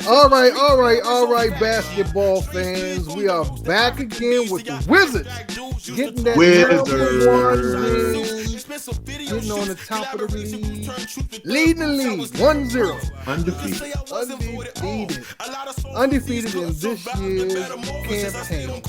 All right, basketball fans. We are back again with the Wizards. Getting that number 1 win. Getting on the top of the league. Leading the league 1-0. Undefeated in this year's campaign.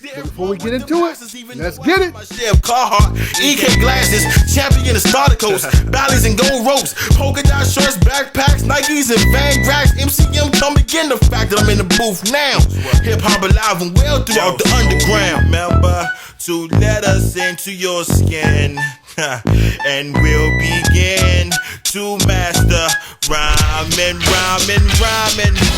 But before we get into it, let's get it. Carhartt, EK glasses, champion of Spartacus, Bally's and gold ropes, polka dot shirts, backpacks, Nikes and Van Gracks, MCM come again. The fact that I'm in the booth now, hip hop alive and well throughout the underground. Remember to let us into your skin, and we'll begin to master rhyming.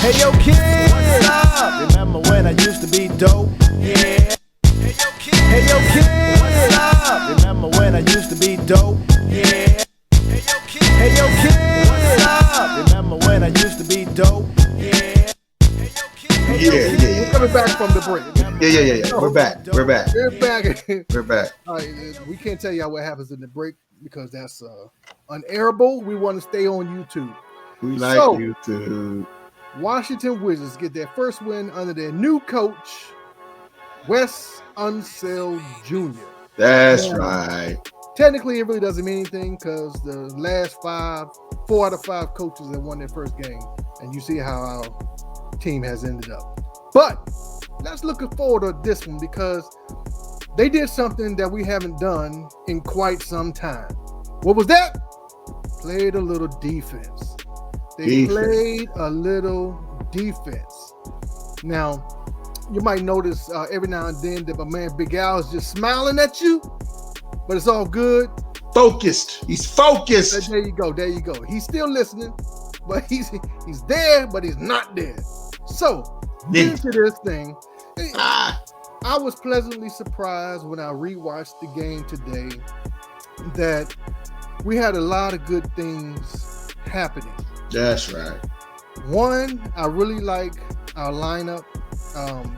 Hey yo kid, what's up? Remember when I used to be dope? Yeah. Hey yo kid, what's up? Remember when I used to be dope? Yeah. Hey yo kid, what's up? Remember when I used to be dope? Yeah. Yeah. We're coming back from the break. Yeah. We're back. We're back. All right, we can't tell y'all what happens in the break because that's unairable. We want to stay on YouTube. We like YouTube. Washington Wizards get their first win under their new coach, Wes Unseld Jr. That's right. Technically, it really doesn't mean anything because the last 4 out of 5 coaches have won their first game, and you see how our team has ended up. But let's look forward to this one because they did something that we haven't done in quite some time. What was that? Played a little defense. They played a little defense. Now, you might notice every now and then that my man Big Al is just smiling at you, but it's all good. Focused. He's focused. There you go. He's still listening, but he's there, but he's not there. So, into this thing, I was pleasantly surprised when I rewatched the game today that we had a lot of good things happening. That's right. One, I really like our lineup.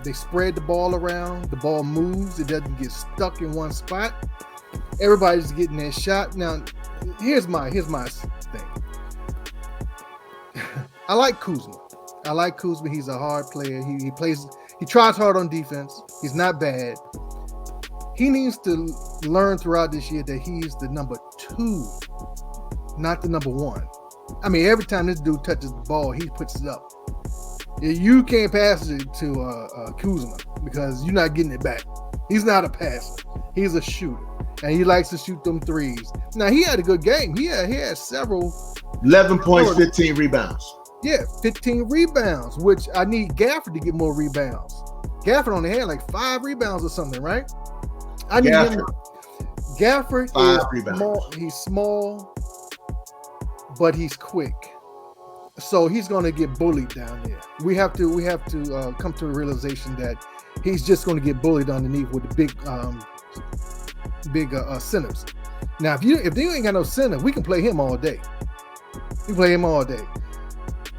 They spread the ball around. The ball moves. It doesn't get stuck in one spot. Everybody's getting their shot. Now, here's my thing. I like Kuzma. He's a hard player. He tries hard on defense. He's not bad. He needs to learn throughout this year that he's the number 2, not the number 1. I mean, every time this dude touches the ball, he puts it up. You can't pass it to Kuzma because you're not getting it back. He's not a passer. He's a shooter, and he likes to shoot them threes. Now, he had a good game. He had several. 11 points, 15 rebounds. Yeah, 15 rebounds, which I need Gafford to get more rebounds. Gafford only had like 5 rebounds or something, right? I need him. Gafford is small. He's small, but he's quick. So he's going to get bullied down there. We have to come to a realization that he's just going to get bullied underneath with the big centers. Now, if they ain't got no center, we can play him all day.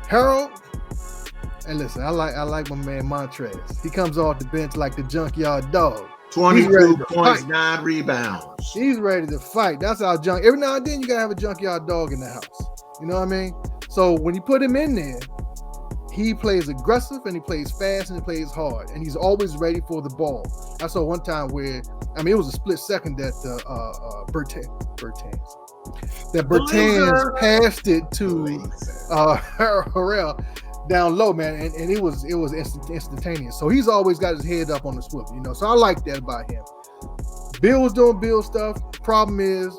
Harold, and listen, I like my man Montrez. He comes off the bench like the junkyard dog. 22 points, 9 rebounds. He's ready to fight. That's our junk. Every now and then you gotta have a junkyard dog in the house. You know what I mean? So when you put him in there, he plays aggressive and he plays fast and he plays hard and he's always ready for the ball. I saw one time where, it was a split second that Bertans passed it to Harrell down low, man, and it was instantaneous. So he's always got his head up on the swivel, So I like that about him. Bill was doing Bill stuff. Problem is,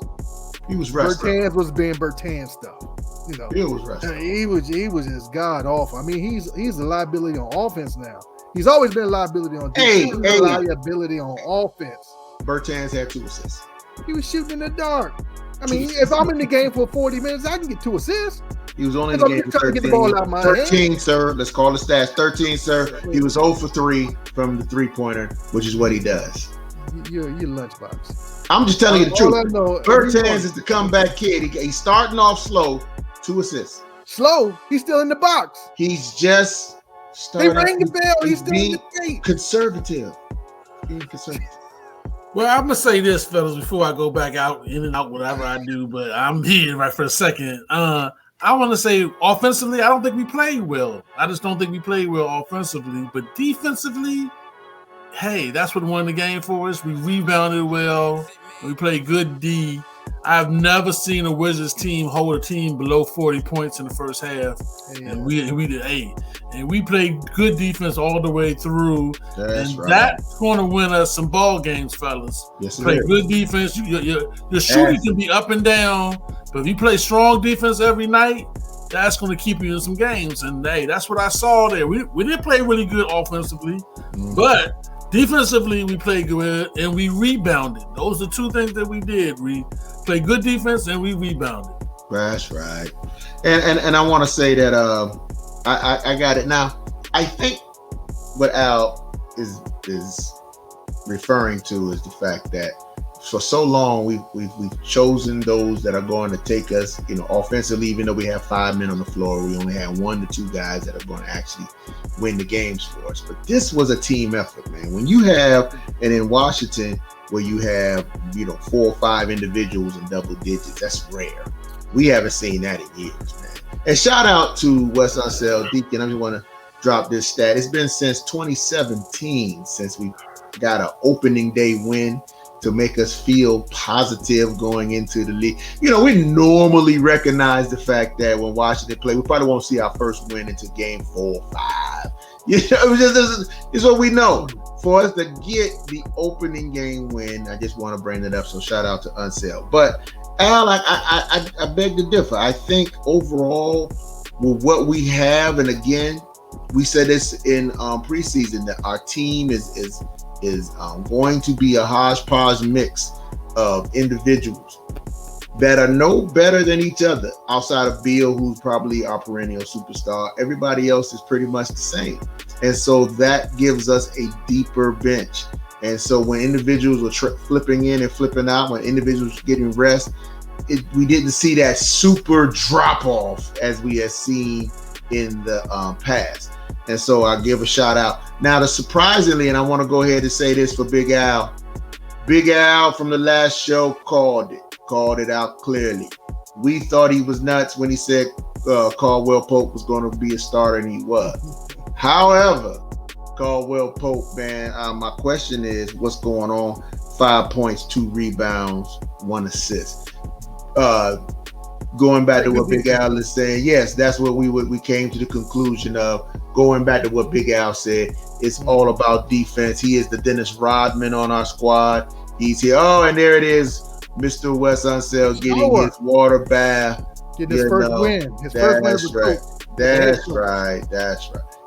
he was wrestling. Bertans was being Bertans stuff. Bill was wrestling. He was just god awful. He's a liability on offense now. He's always been a liability on defense. Liability on offense. Bertans had 2 assists. He was shooting in the dark. If I'm in the game for 40 minutes, I can get 2 assists. He was only in the game for 13. Get the ball out of my 13, hand. Sir. Let's call the stats. 13, sir. He was 0 for 3 from the three-pointer, which is what he does. You're lunchbox. I'm just telling you the truth. Bertans is the comeback kid. He's starting off slow. 2 assists. Slow? He's still in the box. He's just starting. They rang the bell. He's still in the gate. Conservative. Being conservative. Well, I'm gonna say this, fellas, before I go back out, in and out, whatever I do. But I'm here right for a second. I want to say offensively, I don't think we played well. I just don't think we played well offensively. But defensively, hey, that's what won the game for us. We rebounded well. We played good D. I've never seen a Wizards team hold a team below 40 points in the first half. Yeah. And we did 8. And we played good defense all the way through. That's right. That's going to win us some ball games, fellas. Yes, play good defense. Your shooting can be up and down, but if you play strong defense every night, that's going to keep you in some games. And hey, that's what I saw there. We didn't play really good offensively, but defensively, we played good and we rebounded. Those are 2 things that we did. We played good defense and we rebounded. That's right. And I want to say that I got it now. I think what Al is referring to is the fact that for so long we've chosen those that are going to take us, offensively. Even though we have 5 men on the floor, we only have 1 to 2 guys that are going to actually win the games for us. But this was a team effort, man. When you have, and in Washington, where you have 4 or 5 individuals in double digits, that's rare. We haven't seen that in years, man. And shout out to Wes Unseld, Deacon. I just want to drop this stat. It's been since 2017 since we got an opening day win to make us feel positive going into the league. We normally recognize the fact that when Washington play, we probably won't see our first win until game 4 or 5. It's what we know. For us to get the opening game win, I just want to bring it up. So shout out to Unseld. But Al, I beg to differ. I think overall, with what we have, and again, we said this in preseason, that our team is going to be a hodgepodge mix of individuals that are no better than each other outside of Beal, who's probably our perennial superstar. Everybody else is pretty much the same. And so that gives us a deeper bench. And so when individuals were flipping in and flipping out, when individuals were getting rest, we didn't see that super drop-off as we had seen in the past. And so I give a shout out. Now, surprisingly, and I want to go ahead and say this for Big Al. Big Al from the last show called it out clearly. We thought he was nuts when he said Caldwell Pope was going to be a starter, and he was. However, Caldwell Pope, man, my question is, what's going on? 5 points, 2 rebounds, 1 assist. Going back to what Big Al is saying, yes, that's what we came to the conclusion of. Going back to what Big Al said, it's all about defense. He is the Dennis Rodman on our squad. He's here. Oh, and there it is, Mr. Wes Unseld getting his water bath. Getting his first win. His first win. That's right.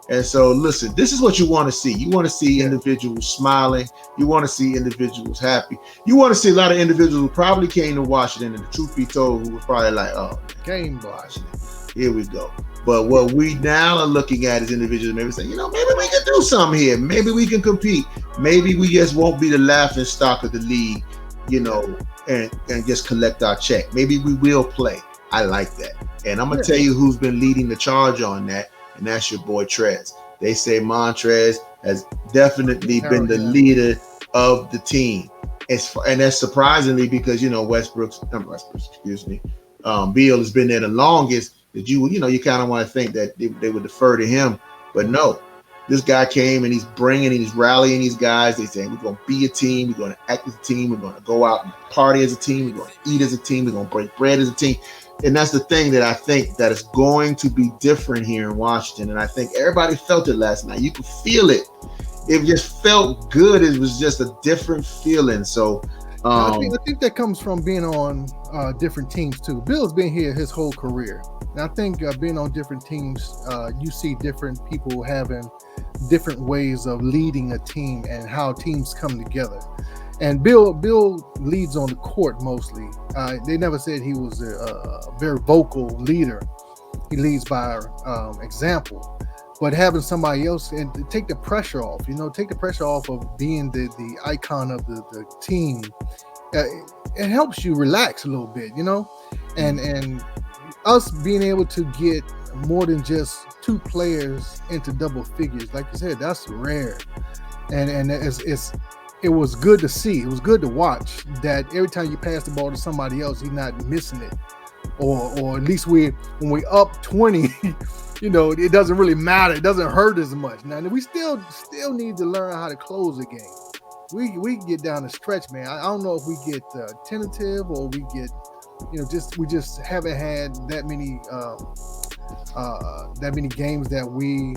And so, listen, this is what you want to see. You want to see individuals smiling. You want to see individuals happy. You want to see a lot of individuals who probably came to Washington, and the truth be told, who was probably like, oh, game Washington. Here we go. But what we now are looking at is individuals maybe saying, maybe we can do something here. Maybe we can compete. Maybe we just won't be the laughing stock of the league, and just collect our check. Maybe we will play. I like that. And I'm going to tell you who's been leading the charge on that. And that's your boy Trez. They say Montrez has definitely been the leader of the team. And that's surprisingly because, Beal has been there the longest, that you kind of want to think that they would defer to him. But no, this guy came and he's rallying these guys. They saying, we're going to be a team. We're going to act as a team. We're going to go out and party as a team. We're going to eat as a team. We're going to break bread as a team. And that's the thing that I think that is going to be different here in Washington. And I think everybody felt it last night. You could feel it. It just felt good. It was just a different feeling. So I think that comes from being on different teams too. Bill's been here his whole career. And I think being on different teams, you see different people having different ways of leading a team and how teams come together. And Bill leads on the court mostly. They never said he was a very vocal leader. He leads by example. But having somebody else and to take the pressure off, take the pressure off of being the icon of the team, it helps you relax a little bit, and us being able to get more than just 2 players into double figures, like you said, that's rare. And it was good to see. It was good to watch that every time you pass the ball to somebody else, he's not missing it or at least when we up 20, it doesn't really matter. It doesn't hurt as much. Now we still need to learn how to close a game. We get down the stretch, man. I don't know if we get tentative or we get, we just haven't had that many games that we.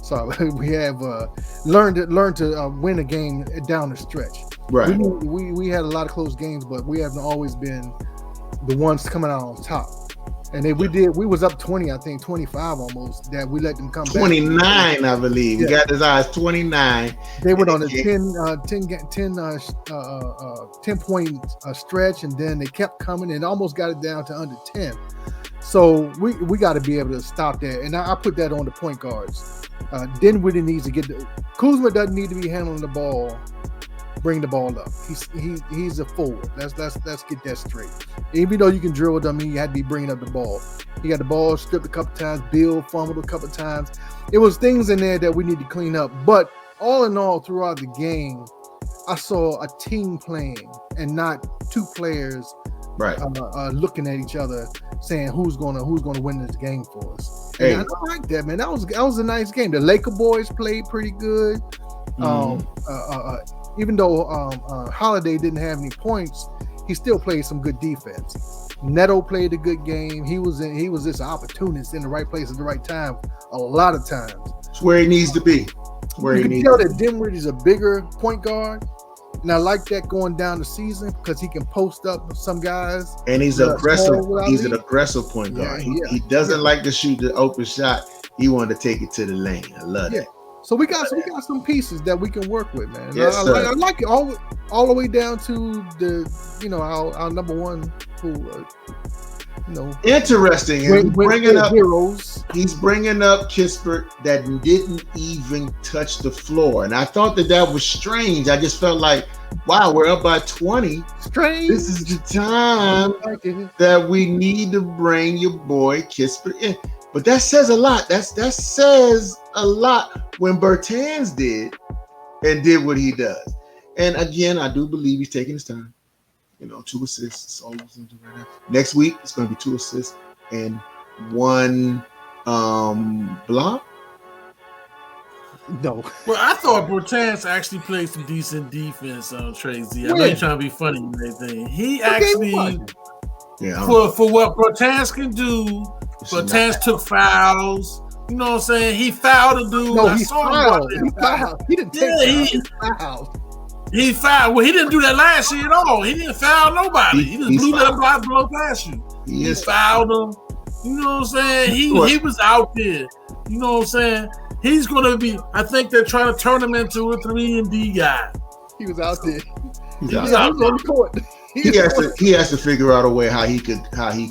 Sorry, we have learned to win a game down the stretch. Right. We had a lot of close games, but we haven't always been the ones coming out on top. And then we was up 20, I think 25 almost, that we let them come 29, back. I believe. Yeah. We got his eyes 29. They went on a 10 point stretch, and then they kept coming and almost got it down to under 10. So we got to be able to stop that. And I put that on the point guards. Dinwiddie needs to get Kuzma doesn't need to be handling the ball, bring the ball up. He's a forward. Let's get that straight. Even though you can drill them, you had to be bringing up the ball. He got the ball stripped a couple times. Bill fumbled a couple times. It was things in there that we need to clean up. But all in all, throughout the game, I saw a team playing and not two players right looking at each other saying who's gonna win this game for us. Hey. And I like that, man. That was a nice game. The Laker boys played pretty good. Even though Holiday didn't have any points, he still played some good defense. Neto played a good game. He was this opportunist in the right place at the right time a lot of times. It's where he needs to be. You can tell that Dinwiddie's a bigger point guard, and I like that going down the season because he can post up some guys. And he's aggressive. He's an aggressive point guard. He doesn't like to shoot the open shot. He wanted to take it to the lane. I love that. So we got some pieces that we can work with, man. Yes, I like it all the way down to the our number one who interesting. Heroes. He's bringing up Kispert that didn't even touch the floor, and I thought that was strange. I just felt like, wow, we're up by 20. Strange. This is the time that we need to bring your boy Kispert in. But that says a lot. That says a lot when Bertans did what he does. And again, I do believe he's taking his time. 2 assists. All he's gonna do right now. Next week, it's going to be 2 assists and 1 block. No. Well, I thought Bertans actually played some decent defense on Trey Z. I know you're trying to be funny and everything. He actually, for what Bertans can do, Bertans took fouls. You know what I'm saying? He fouled a dude. No, he fouled. He didn't take he fouled. He fouled. Well, he didn't do that last year at all. He didn't foul nobody. He just blew that blow past you. He fouled him. You know what I'm saying? He was out there. You know what I'm saying? He's going to be, I think they're trying to turn him into a 3-and-D guy. He was out there. He was out there. On the court. He has to figure out a way how he can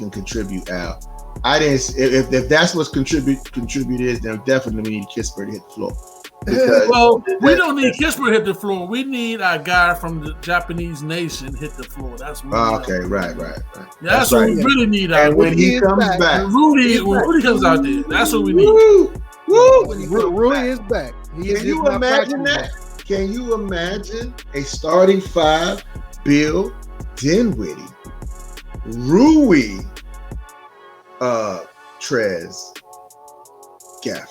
contribute, Al. I didn't. If that's what's contribute is, then definitely we need Kispert to hit the floor. We don't need Kispert to hit the floor. We need our guy from the Japanese nation hit the floor. That's what we need. Right. That's what we really need. And when he comes back, when Rudy comes out there, that's what we need. Rudy is back. Can you imagine that? Can you imagine a starting 5? Bill, Dinwiddie, Rui, Trez, Gafford.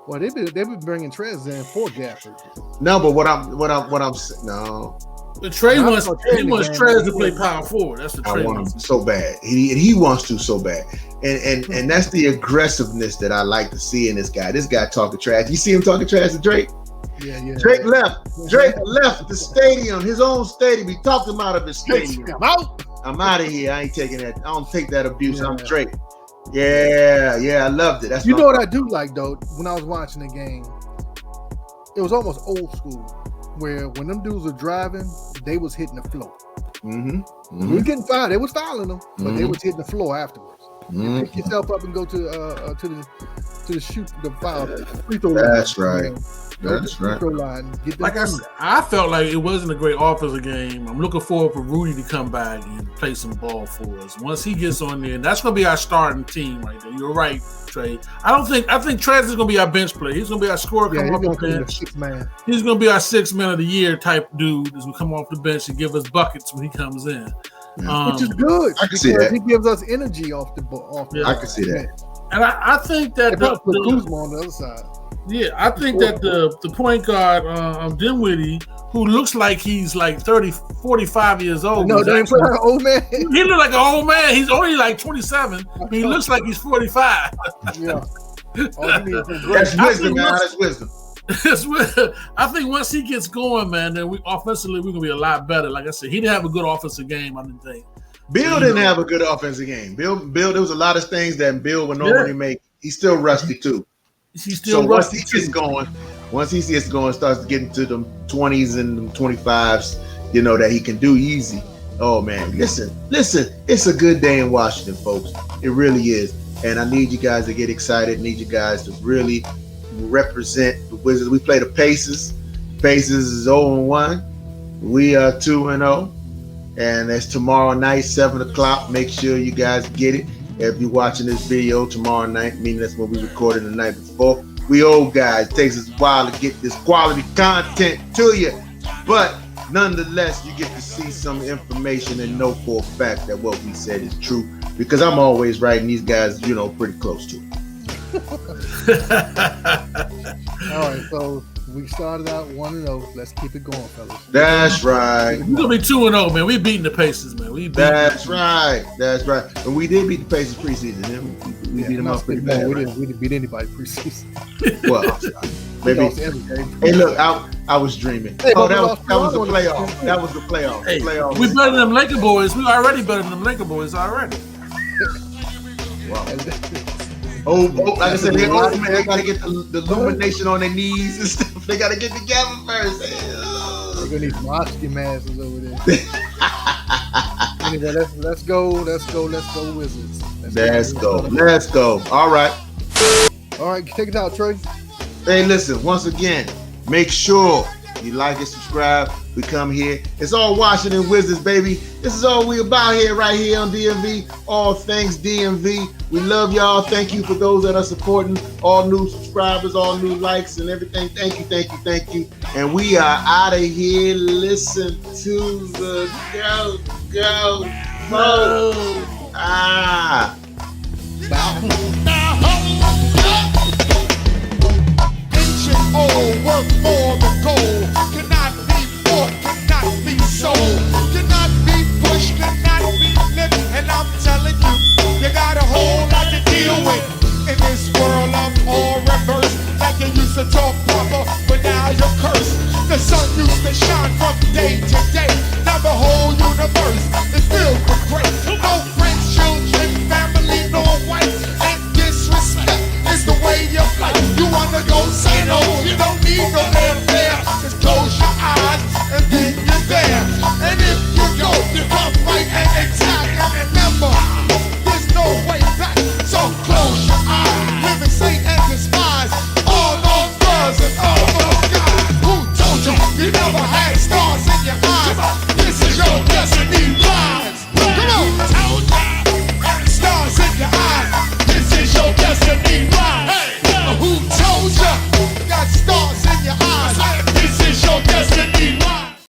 Well, they've been bringing Trez in for Gafford. No, but what I'm saying, no. But Trey wants Trez to play power forward. That's what Trey want wants. him so bad. He wants to so bad, and that's the aggressiveness that I like to see in this guy. This guy talking trash. You see him talking trash to Drake? Yeah. Drake left the stadium, his own stadium. He talked him out of his stadium. I'm out of here. I ain't taking that. I don't take that abuse. I'm Drake. Yeah, I loved it. That's know what I do like though. When I was watching the game, it was almost old school, where when them dudes were driving, they was hitting the floor. We were getting fouled. They was fouling them, but they was hitting the floor afterwards. Pick yourself up and go to the shoot the foul free throw line. That's right. Go to the free throw line. Get Like I said, I felt like it wasn't a great offensive game. I'm looking forward for Rudy to come back and play some ball for us. Once he gets on there, that's going to be our starting team right there. You're right, Trey. I think Trez is going to be our bench player. He's going to be our scorer. Yeah, Come off the bench. He's going to be our 6 man of the year type dude. Who's going to come off the bench and give us buckets when he comes in. Which is good. I can see that. He gives us energy off the ball. I can see that. And I think that the Kuzma on the other side. Yeah, I think that the point guard, Dinwiddie, who looks like he's like 30, 45 years old. No, they ain't put an old man. He look like an old man. He's only like 27. He looks like he's 45. Yeah. That's wisdom, man. That's wisdom. I think once he gets going, man, then offensively we're gonna be a lot better. Like I said, he didn't have a good offensive game. I didn't think. Bill didn't have a good offensive game. Bill, there was a lot of things that Bill would normally make. He's still rusty too. He's still rusty. Once he gets going, starts getting to them 20s and them 25s, that he can do easy. Oh man, listen, it's a good day in Washington, folks. It really is. And I need you guys to get excited. I need you guys to really represent the Wizards. We play the Pacers. Pacers is 0-1. We are 2-0. And that's tomorrow night, 7 o'clock. Make sure you guys get it. If you're watching this video tomorrow night, meaning that's when we recorded the night before. We old guys. It takes us a while to get this quality content to you. But nonetheless, you get to see some information and know for a fact that what we said is true. Because I'm always right, and these guys, pretty close to it. All right, so we started out 1-0. Let's keep it going, fellas. That's right. We're gonna be 2-0, man. We beating the Pacers, man. That's right. And we did beat the Pacers preseason. We beat them up pretty bad. We didn't beat anybody preseason. Well, maybe. Hey, look, I was dreaming. That was the playoff. That was the playoff. Hey, we better than them Laker boys. We already better than them Laker boys already. Wow. Like I said, they're old, man. They got to get the illumination on their knees and stuff. They got to get together first. They're going to need some oxygen masks over there. Anyway, let's go, Wizards. Let's go. All right, take it out, Trey. Hey, listen, once again, make sure you like and subscribe. We come here. It's all Washington Wizards, baby. This is all we about here, right here on DMV. All things DMV. We love y'all. Thank you for those that are supporting. All new subscribers, all new likes and everything. Thank you. And we are out of here. Listen to the go. Ancient old work for the goal. Cannot be bought, cannot be sold. Cannot be pushed,